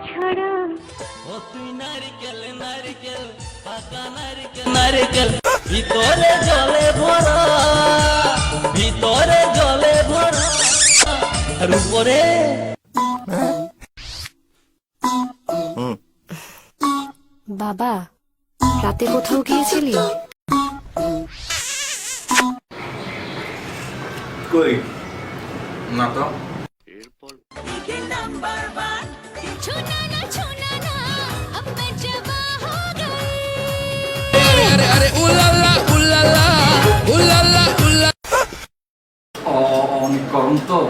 ছাড়া। ও তুই নারকেল নারকেল পাকা নারকেল নারকেল ভিতরে জলে ভরা ভিতরে জলে ভরা আর উপরে বাবা রাতে কোথাও গিয়েছিলি? কই না তো। অনেক গরম তো।